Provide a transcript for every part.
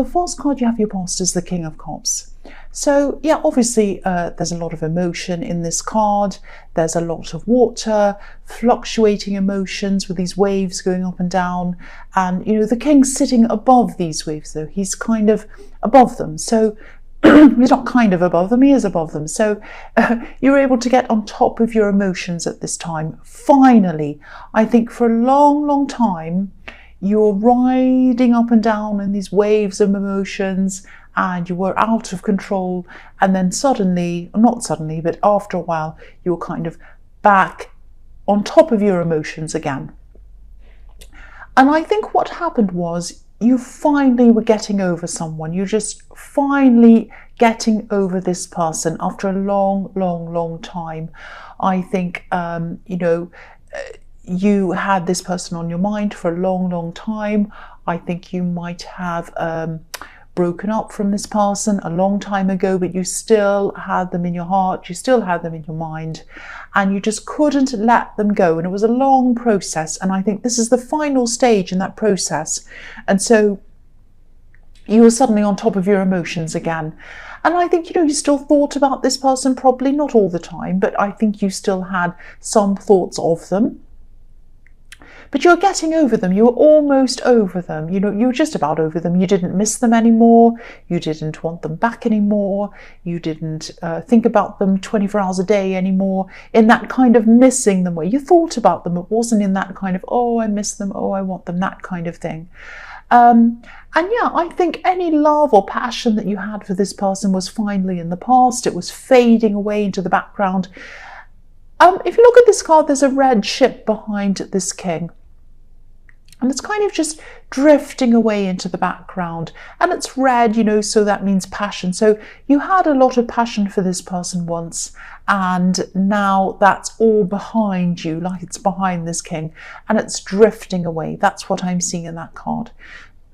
the first card you have your past is the King of Cups. So yeah, obviously there's a lot of emotion in this card. There's a lot of water, fluctuating emotions with these waves going up and down. And, you know, the King's sitting above these waves, though. He's kind of above them. So he's not kind of above them, he is above them. So you're able to get on top of your emotions at this time. Finally, I think for a long, long time, you're riding up and down in these waves of emotions, and you were out of control, and then suddenly, not suddenly, but after a while, you're kind of back on top of your emotions again. And I think what happened was you finally were getting over someone. You're just finally getting over this person after a long, long, long time. I think, you know, you had this person on your mind for a long, long time. I think you might have broken up from this person a long time ago, but you still had them in your heart, you still had them in your mind, and you just couldn't let them go. And it was a long process, and I think this is the final stage in that process. And so you were suddenly on top of your emotions again. And I think, you know, you still thought about this person, probably not all the time, but I think you still had some thoughts of them. But you're getting over them. You were almost over them. You know, you were just about over them. You didn't miss them anymore. You didn't want them back anymore. You didn't think about them 24 hours a day anymore in that kind of missing them way. You thought about them. It wasn't in that kind of, oh, I miss them. Oh, I want them, that kind of thing. And yeah, I think any love or passion that you had for this person was finally in the past. It was fading away into the background. If you look at this card, there's a red ship behind this king. And it's kind of just drifting away into the background. And it's red, you know, so that means passion. So you had a lot of passion for this person once, and now that's all behind you, like it's behind this king, and it's drifting away. That's what I'm seeing in that card.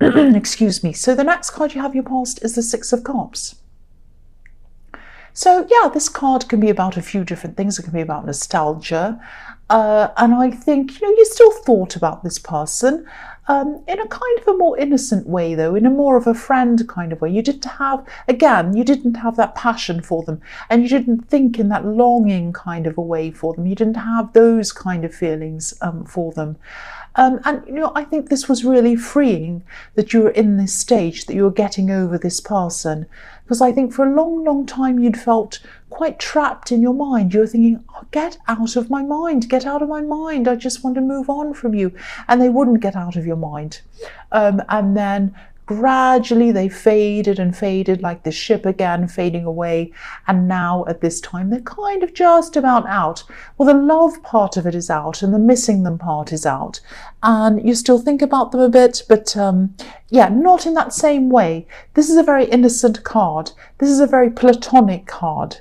Excuse me. So the next card you have your past is the Six of Cups. So yeah, this card can be about a few different things. It can be about nostalgia. And I think, you know, you still thought about this person in a kind of a more innocent way, though, in a more of a friend kind of way. You didn't have, again, you didn't have that passion for them, and you didn't think in that longing kind of a way for them. You didn't have those kind of feelings for them. And, you know, I think this was really freeing that you were in this stage, that you were getting over this person. Because I think for a long, long time you'd felt quite trapped in your mind. You were thinking, oh, get out of my mind, get out of my mind. I just want to move on from you. And they wouldn't get out of your mind. And then gradually they faded and faded, like the ship again, fading away. And now at this time, they're kind of just about out. Well, the love part of it is out, and the missing them part is out. And you still think about them a bit, but yeah, not in that same way. This is a very innocent card. This is a very platonic card.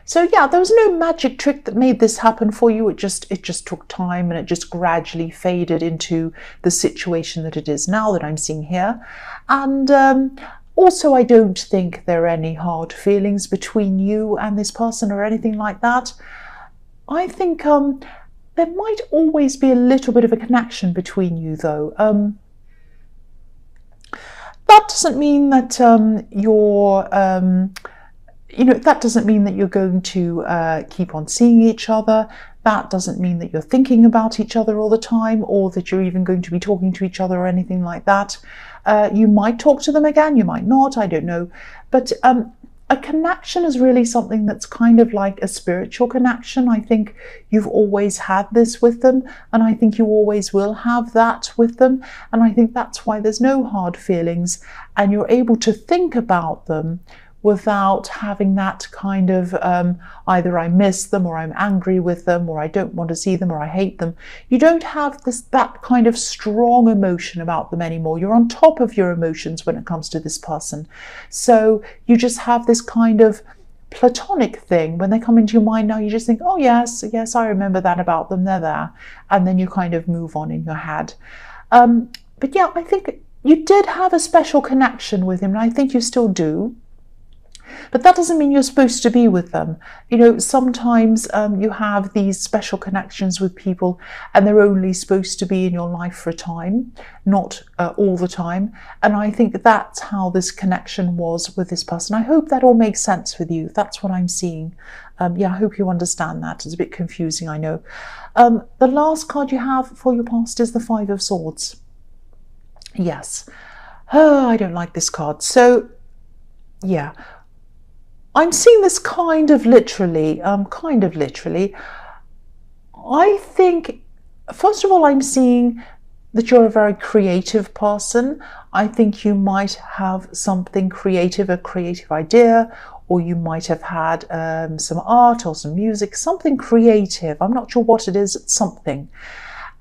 So yeah, there was no magic trick that made this happen for you. It just took time, and it just gradually faded into the situation that it is now that I'm seeing here. And also, I don't think there are any hard feelings between you and this person or anything like that. I think there might always be a little bit of a connection between you, though. That doesn't mean that you know, that doesn't mean that you're going to keep on seeing each other. That doesn't mean that you're thinking about each other all the time, or that you're even going to be talking to each other or anything like that. You might talk to them again, you might not, I don't know. But a connection is really something that's kind of like a spiritual connection. I think you've always had this with them, and I think you always will have that with them. And I think that's why there's no hard feelings, and you're able to think about them without having that kind of either I miss them, or I'm angry with them, or I don't want to see them, or I hate them. You don't have that kind of strong emotion about them anymore. You're on top of your emotions when it comes to this person. So you just have this kind of platonic thing. When they come into your mind now, you just think, oh yes, I remember that about them, they're there. And then you kind of move on in your head. But yeah, I think you did have a special connection with him, and I think you still do. But that doesn't mean you're supposed to be with them. You know, sometimes you have these special connections with people and they're only supposed to be in your life for a time, not all the time. And I think that's how this connection was with this person. I hope that all makes sense with you. That's what I'm seeing. Yeah, I hope you understand that. It's a bit confusing, I know. The last card you have for your past is the Five of Swords. Yes. Oh, I don't like this card. So, yeah. I'm seeing this kind of literally. I think, first of all, I'm seeing that you're a very creative person. I think you might have something creative, a creative idea, or you might have had some art or some music, something creative. I'm not sure what it is, it's something.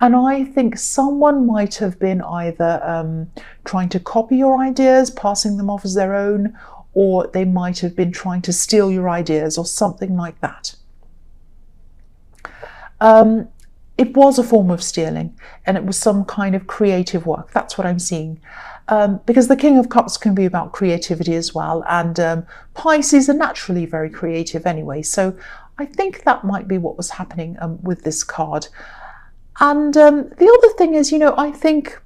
And I think someone might have been either trying to copy your ideas, passing them off as their own, or they might have been trying to steal your ideas or something like that. It was a form of stealing, and it was some kind of creative work. That's what I'm seeing. Because the King of Cups can be about creativity as well, and Pisces are naturally very creative anyway. So I think that might be what was happening with this card. And the other thing is, you know, I think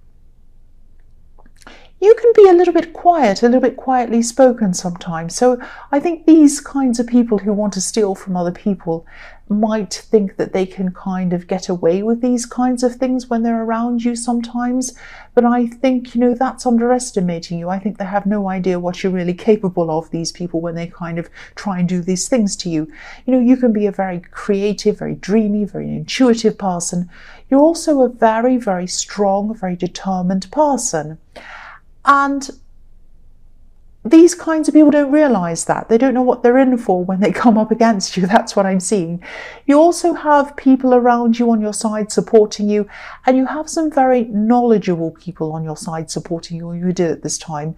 you can be a little bit quiet, a little bit quietly spoken sometimes. So I think these kinds of people who want to steal from other people might think that they can kind of get away with these kinds of things when they're around you sometimes. But I think, you know, that's underestimating you. I think they have no idea what you're really capable of, these people, when they kind of try and do these things to you. You know, you can be a very creative, very dreamy, very intuitive person. You're also a very, very strong, very determined person. And these kinds of people don't realize that. They don't know what they're in for when they come up against you. That's what I'm seeing. You also have people around you on your side supporting you, and you have some very knowledgeable people on your side supporting you, or you did at this time.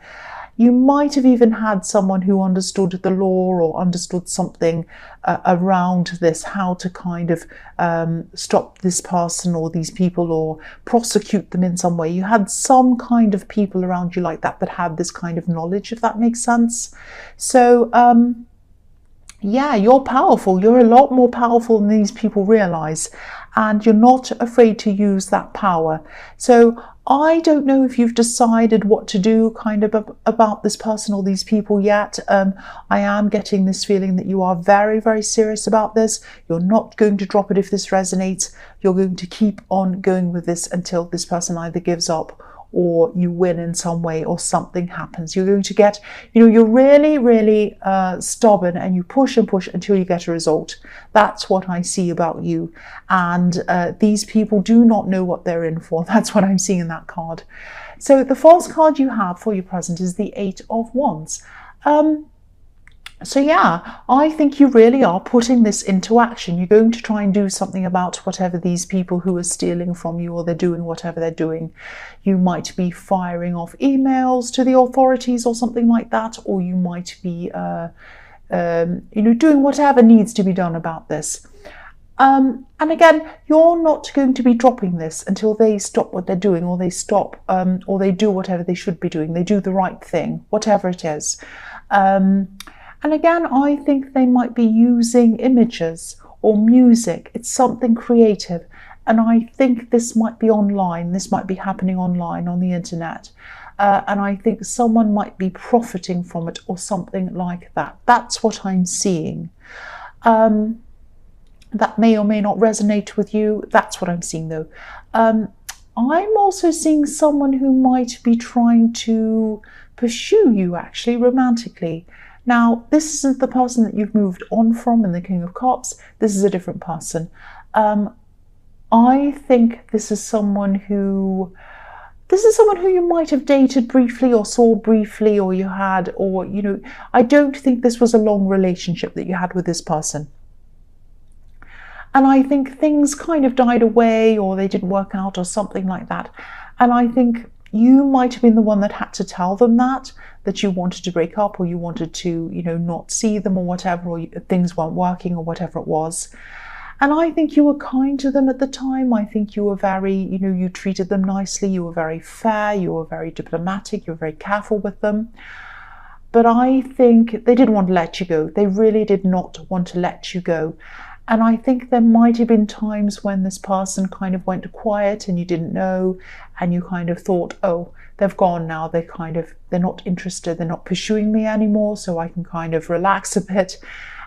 You might have even had someone who understood the law or understood something around this, how to kind of stop this person or these people or prosecute them in some way. You had some kind of people around you like that that had this kind of knowledge, if that makes sense. So, yeah, you're powerful. You're a lot more powerful than these people realize, and you're not afraid to use that power. So I don't know if you've decided what to do kind of about this person or these people yet. I am getting this feeling that you are very, very serious about this. You're not going to drop it if this resonates. You're going to keep on going with this until this person either gives up or you win in some way or something happens. You're going to get, you know, you're really, really stubborn, and you push and push until you get a result. That's what I see about you. And these people do not know what they're in for. That's what I'm seeing in that card. So the first card you have for your present is the Eight of Wands. So yeah, I think you really are putting this into action. You're going to try and do something about whatever these people who are stealing from you, or they're doing whatever they're doing. You might be firing off emails to the authorities or something like that, or you might be, you know, doing whatever needs to be done about this. And again, you're not going to be dropping this until they stop what they're doing, or they stop, or they do whatever they should be doing. They do the right thing, whatever it is. And again, I think they might be using images or music. It's something creative. And I think this might be online. This might be happening online on the internet. And I think someone might be profiting from it or something like that. That's what I'm seeing. That may or may not resonate with you. That's what I'm seeing though. I'm also seeing someone who might be trying to pursue you actually romantically. Now, this isn't the person that you've moved on from in the King of Cups. This is a different person. I think this is someone who you might have dated briefly or saw briefly, or you had, or, you know, I don't think this was a long relationship that you had with this person. And I think things kind of died away, or they didn't work out or something like that. And I think you might have been the one that had to tell them that you wanted to break up, or you wanted to, you know, not see them or whatever, or things weren't working or whatever it was. And I think you were kind to them at the time. I think you were very, you know, you treated them nicely. You were very fair. You were very diplomatic. You were very careful with them. but I think they didn't want to let you go. They really did not want to let you go. And I think there might have been times when this person kind of went quiet and you didn't know, and you kind of thought, oh, they've gone now. They're not interested. They're not pursuing me anymore, so I can kind of relax a bit.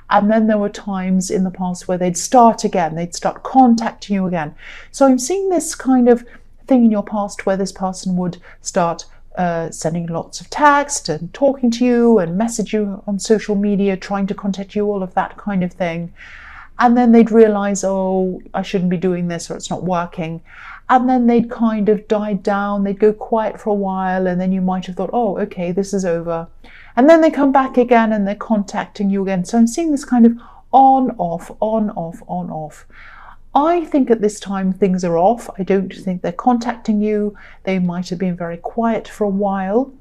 And then there were times in the past where they'd start again. They'd start contacting you again. So I'm seeing this kind of thing in your past where this person would start sending lots of text and talking to you and message you on social media, trying to contact you, all of that kind of thing. And then they'd realize, oh, I shouldn't be doing this, or it's not working. And then they'd kind of die down. They'd go quiet for a while. And then you might have thought, oh, okay, this is over. And then they come back again and they're contacting you again. So I'm seeing this kind of on, off, on, off, on, off. I think at this time things are off. I don't think they're contacting you. They might have been very quiet for a while.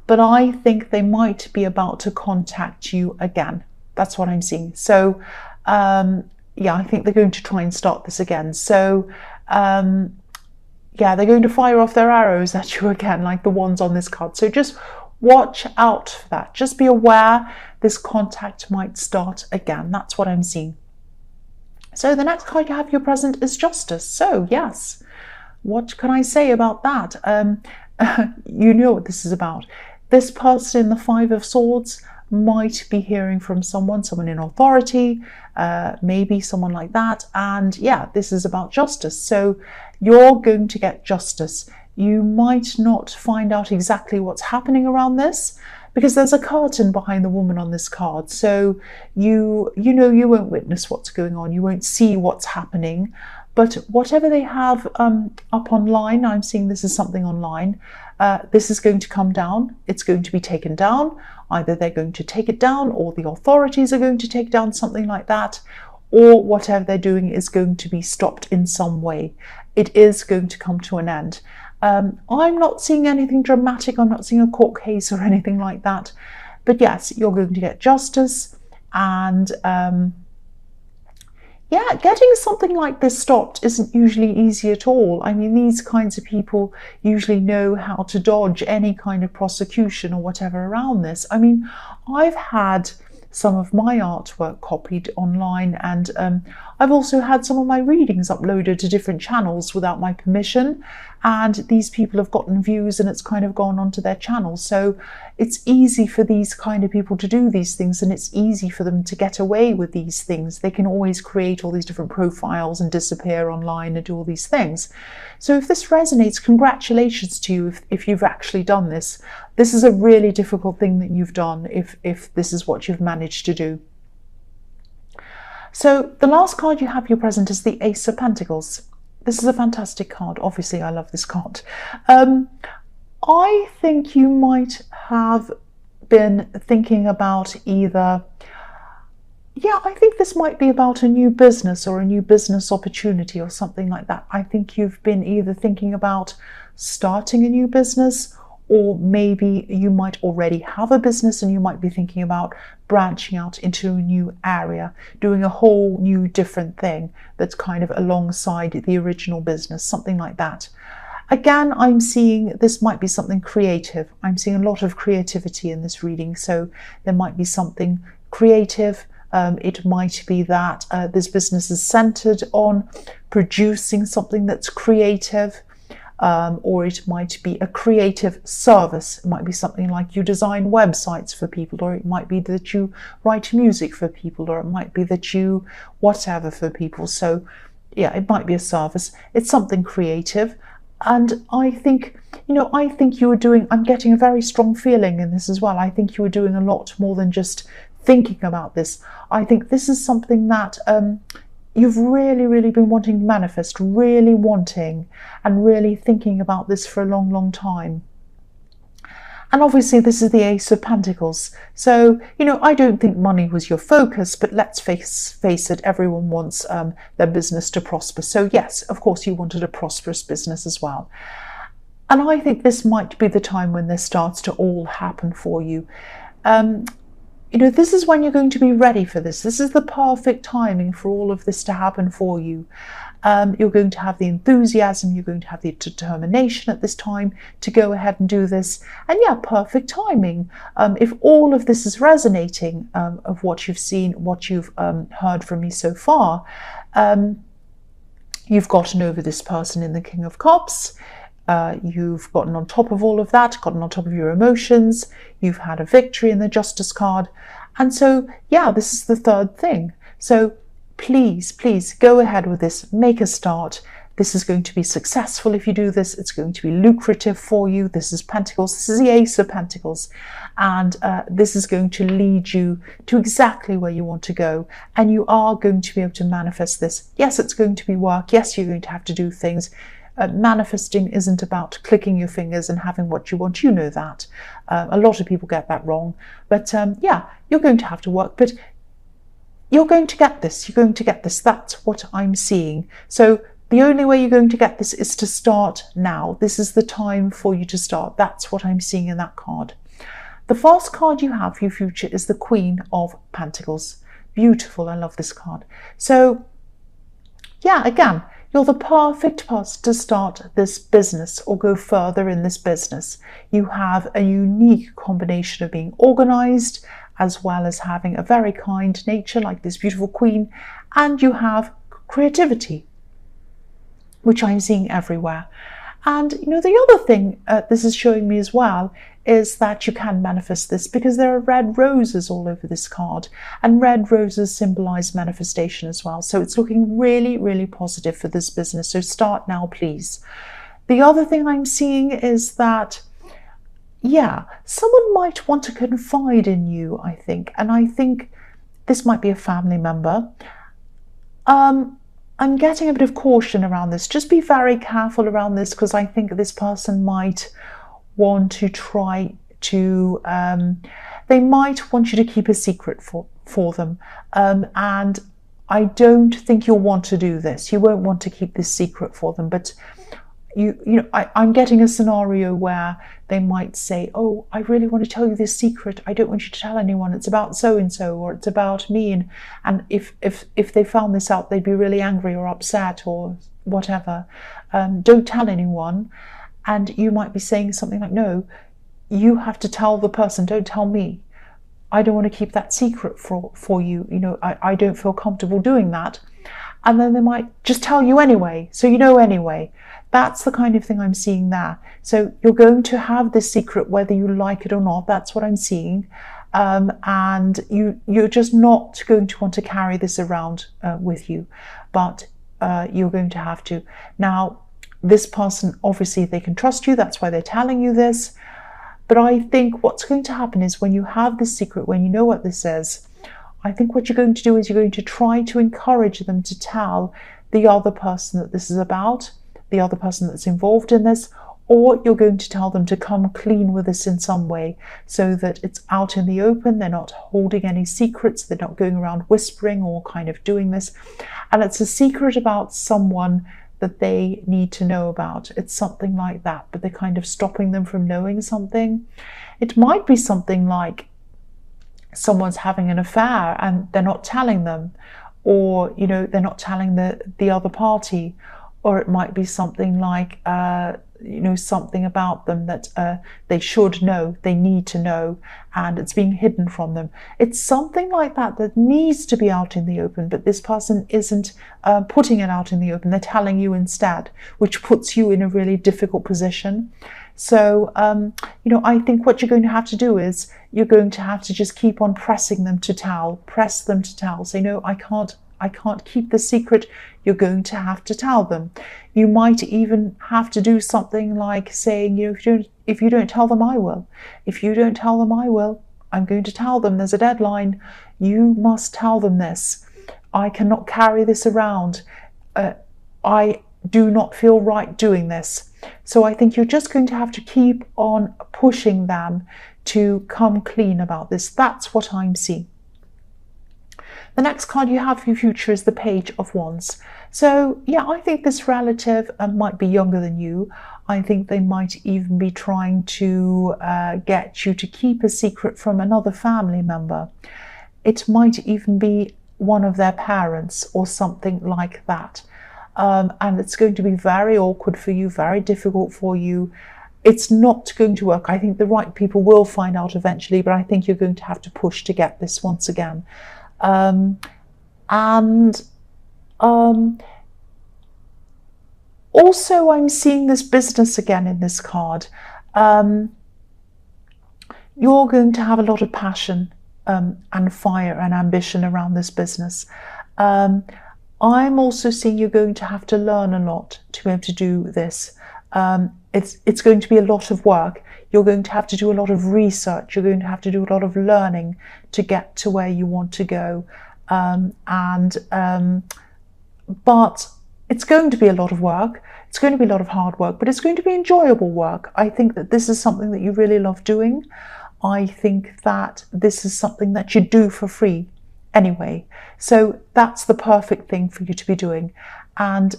But I think they might be about to contact you again. That's what I'm seeing. So, yeah, I think they're going to try and start this again. So, yeah, they're going to fire off their arrows at you again, like the ones on this card. So just watch out for that. Just be aware this contact might start again. That's what I'm seeing. So the next card you have your present is Justice. So, yes, what can I say about that? You know what this is about. This person in the Five of Swords might be hearing from someone in authority, maybe someone like that. And yeah, this is about justice. So you're going to get justice. You might not find out exactly what's happening around this because there's a curtain behind the woman on this card. So you won't witness what's going on. You won't see what's happening. But whatever they have up online, I'm seeing this is something online, this is going to come down. It's going to be taken down. Either they're going to take it down or the authorities are going to take down something like that, or whatever they're doing is going to be stopped in some way. It is going to come to an end. I'm not seeing anything dramatic. I'm not seeing a court case or anything like that. But yes, you're going to get justice. And yeah, getting something like this stopped isn't usually easy at all. I mean, these kinds of people usually know how to dodge any kind of prosecution or whatever around this. I mean, I've had some of my artwork copied online, and I've also had some of my readings uploaded to different channels without my permission, and these people have gotten views and it's kind of gone onto their channel. So it's easy for these kind of people to do these things, and it's easy for them to get away with these things. They can always create all these different profiles and disappear online and do all these things. So if this resonates, congratulations to you if you've actually done this. This is a really difficult thing that you've done if this is what you've managed to do. So the last card you have your present is the Ace of Pentacles. This is a fantastic card. Obviously, I love this card. I think you might have been thinking about either, yeah, I think this might be about a new business or a new business opportunity or something like that. I think you've been either thinking about starting a new business, or maybe you might already have a business and you might be thinking about branching out into a new area, doing a whole new different thing that's kind of alongside the original business, something like that. Again, I'm seeing this might be something creative. I'm seeing a lot of creativity in this reading. So there might be something creative. It might be that this business is centered on producing something that's creative. Or it might be a creative service. It might be something like you design websites for people, or it might be that you write music for people, or it might be that you whatever for people. So yeah, it might be a service. It's something creative. And I think, you were doing, I'm getting a very strong feeling in this as well. I think you were doing a lot more than just thinking about this. I think this is something that you've really, really been wanting to manifest, really wanting and really thinking about this for a long, long time. And obviously this is the Ace of Pentacles. So, I don't think money was your focus, but let's face it, everyone wants their business to prosper. So yes, of course you wanted a prosperous business as well. And I think this might be the time when this starts to all happen for you. This is when you're going to be ready for this. This is the perfect timing for all of this to happen for you. You're going to have the enthusiasm, you're going to have the determination at this time to go ahead and do this. And yeah, perfect timing. If all of this is resonating of what you've seen, what you've heard from me so far, you've gotten over this person in the King of Cups. You've gotten on top of all of that, gotten on top of your emotions. You've had a victory in the Justice card. And so, yeah, this is the third thing. So please, please go ahead with this. Make a start. This is going to be successful if you do this. It's going to be lucrative for you. This is Pentacles. This is the Ace of Pentacles. And this is going to lead you to exactly where you want to go. And you are going to be able to manifest this. Yes, it's going to be work. Yes, you're going to have to do things. Manifesting isn't about clicking your fingers and having what you want. You know that. A lot of people get that wrong. But yeah, you're going to have to work. But you're going to get this. You're going to get this. That's what I'm seeing. So the only way you're going to get this is to start now. This is the time for you to start. That's what I'm seeing in that card. The first card you have for your future is the Queen of Pentacles. Beautiful. I love this card. So yeah, again, you're the perfect person to start this business or go further in this business. You have a unique combination of being organized as well as having a very kind nature like this beautiful Queen, and you have creativity, which I'm seeing everywhere. And you know, the other thing this is showing me as well is that you can manifest this because there are red roses all over this card, and red roses symbolize manifestation as well. So it's looking really, really positive for this business. So start now, please. The other thing I'm seeing is that, yeah, someone might want to confide in you, I think. And I think this might be a family member. I'm getting a bit of caution around this. Just be very careful around this, because I think this person might want to try to, they might want you to keep a secret for them. And I don't think you'll want to do this. You won't want to keep this secret for them, but you know, I'm getting a scenario where they might say, oh, I really want to tell you this secret. I don't want you to tell anyone. It's about so-and-so, or it's about me. And if they found this out, they'd be really angry or upset or whatever. Don't tell anyone. And you might be saying something like, no, you have to tell the person, don't tell me. I don't want to keep that secret for you. You know, I don't feel comfortable doing that. And then they might just tell you anyway. So you know anyway. That's the kind of thing I'm seeing there. So you're going to have this secret whether you like it or not. That's what I'm seeing. And you're just not going to want to carry this around with you. But you're going to have to. Now, this person, obviously, they can trust you. That's why they're telling you this. But I think what's going to happen is when you have this secret, when you know what this is, I think what you're going to do is you're going to try to encourage them to tell the other person that this is about, the other person that's involved in this, or you're going to tell them to come clean with this in some way so that it's out in the open. They're not holding any secrets. They're not going around whispering or kind of doing this. And it's a secret about someone that they need to know about. It's something like that, but they're kind of stopping them from knowing something. It might be something like someone's having an affair and they're not telling them, or, you know, they're not telling the other party. Or it might be something like, you know, something about them that they should know, they need to know, and it's being hidden from them. It's something like that that needs to be out in the open, but this person isn't putting it out in the open. They're telling you instead, which puts you in a really difficult position. So, you know, I think what you're going to have to do is you're going to have to just keep on pressing them to tell, press them to tell. Say, no, I can't keep the secret. You're going to have to tell them. You might even have to do something like saying, you know, if you don't tell them, I will. If you don't tell them, I will. I'm going to tell them. There's a deadline. You must tell them this. I cannot carry this around. I do not feel right doing this. So I think you're just going to have to keep on pushing them to come clean about this. That's what I'm seeing. The next card you have for your future is the Page of Wands. So yeah, I think this relative might be younger than you. I think they might even be trying to get you to keep a secret from another family member. It might even be one of their parents or something like that. and it's going to be very awkward for you, very difficult for you. It's not going to work. I think the right people will find out eventually, but I think you're going to have to push to get this once again. Also, I'm seeing this business again in this card. You're going to have a lot of passion and fire and ambition around this business. I'm also seeing you're going to have to learn a lot to be able to do this. It's going to be a lot of work. You're going to have to do a lot of research. You're going to have to do a lot of learning to get to where you want to go. But it's going to be a lot of work. It's going to be a lot of hard work, but it's going to be enjoyable work. I think that this is something that you really love doing. I think that this is something that you do for free anyway. So that's the perfect thing for you to be doing. And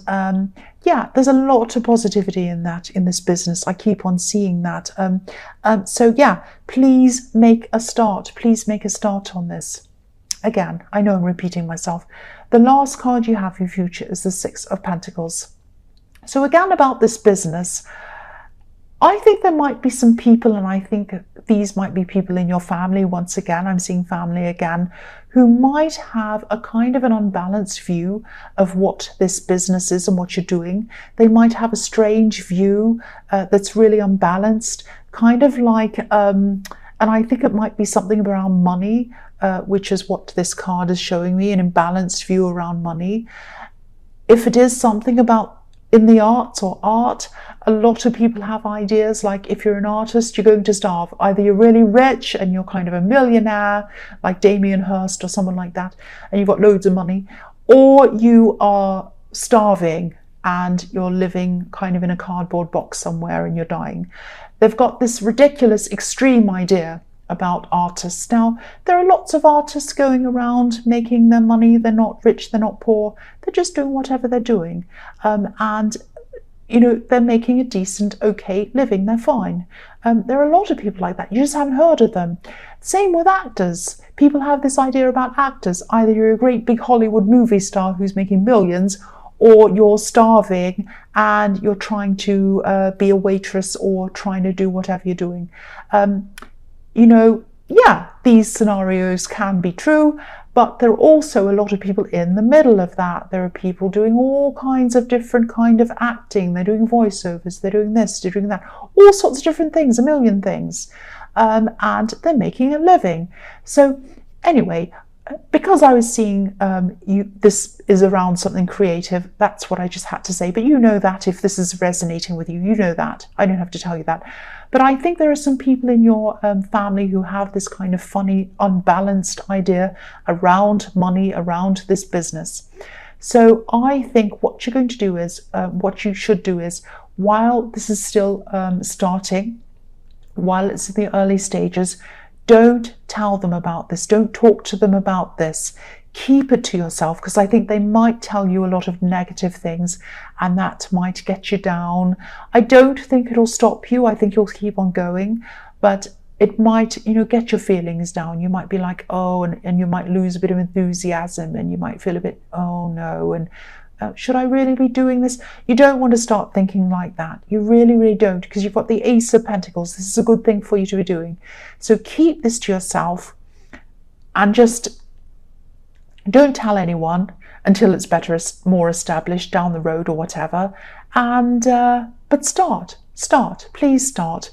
yeah, there's a lot of positivity in that, in this business. I keep on seeing that. So yeah, please make a start. Please make a start on this. Again, I know I'm repeating myself. The last card you have in future is the Six of Pentacles. So again, about this business, I think there might be some people, and I think these might be people in your family. Once again, I'm seeing family again, who might have a kind of an unbalanced view of what this business is and what you're doing. They might have a strange view that's really unbalanced, kind of like, and I think it might be something around money, which is what this card is showing me, an imbalanced view around money. If it is something about in the arts or art, a lot of people have ideas like, if you're an artist, you're going to starve. Either you're really rich and you're kind of a millionaire, like Damien Hirst or someone like that, and you've got loads of money, or you are starving and you're living kind of in a cardboard box somewhere and you're dying. They've got this ridiculous extreme idea about artists. Now, there are lots of artists going around making their money. They're not rich, they're not poor, they're just doing whatever they're doing. And you know, they're making a decent, okay living, they're fine. There are a lot of people like that, you just haven't heard of them. Same with actors. People have this idea about actors. Either you're a great big Hollywood movie star who's making millions, or you're starving and you're trying to be a waitress or trying to do whatever you're doing. You know, yeah, these scenarios can be true, but there are also a lot of people in the middle of that. There are people doing all kinds of different kind of acting. They're doing voiceovers, they're doing this, they're doing that, all sorts of different things, a million things. And they're making a living. So anyway, because I was seeing this is around something creative, that's what I just had to say. But you know that if this is resonating with you, you know that. I don't have to tell you that. But I think there are some people in your family who have this kind of funny, unbalanced idea around money, around this business. So I think what you're going to do is, what you should do is, while this is still starting, while it's in the early stages, don't tell them about this. Don't talk to them about this. Keep it to yourself, because I think they might tell you a lot of negative things and that might get you down. I don't think it'll stop you. I think you'll keep on going, but it might, you know, get your feelings down. You might be like, oh, and you might lose a bit of enthusiasm, and you might feel a bit, oh no, and should I really be doing this? You don't want to start thinking like that. You really, really don't, because you've got the Ace of Pentacles. This is a good thing for you to be doing. So keep this to yourself and just don't tell anyone until it's better, more established down the road or whatever. And but start, please start.